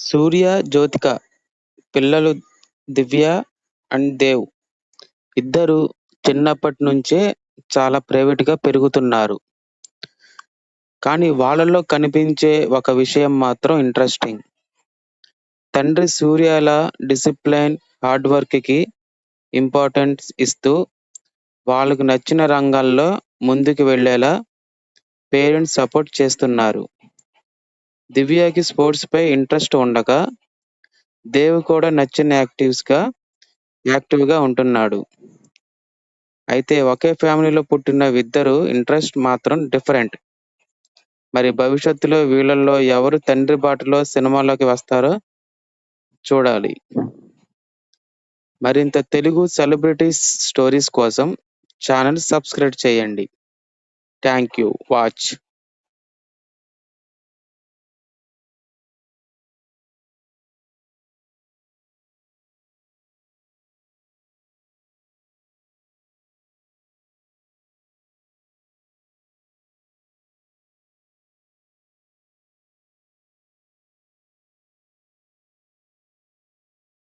సూర్య, జ్యోతిక పిల్లలు దివ్య అండ్ దేవ్. ఇద్దరు చిన్నప్పటి నుంచే చాలా ప్రైవేట్‌గా పెరుగుతున్నారు. కానీ వాళ్ళలో కనిపించే ఒక విషయం మాత్రం ఇంట్రెస్టింగ్. తండ్రి సూర్యల డిసిప్లైన్, హార్డ్ వర్క్‌కి ఇంపార్టెన్స్ ఇస్తూ వాళ్ళకు నచ్చిన రంగాల్లో ముందుకు వెళ్ళేలా పేరెంట్స్ సపోర్ట్ చేస్తున్నారు. దివ్యకి స్పోర్ట్స్‌పై ఇంట్రెస్ట్ ఉండగా, దేవ్ కూడా నచ్చిన యాక్టివ్‌గా ఉంటున్నాడు. అయితే ఒకే ఫ్యామిలీలో పుట్టిన ఇద్దరు ఇంట్రెస్ట్ మాత్రం డిఫరెంట్. మరి భవిష్యత్తులో వీళ్ళల్లో ఎవరు తండ్రి బాటలో సినిమాల్లోకి వస్తారో చూడాలి. మరింత తెలుగు సెలబ్రిటీస్ స్టోరీస్ కోసం ఛానెల్ సబ్స్క్రైబ్ చేయండి. Thank you. వాచ్.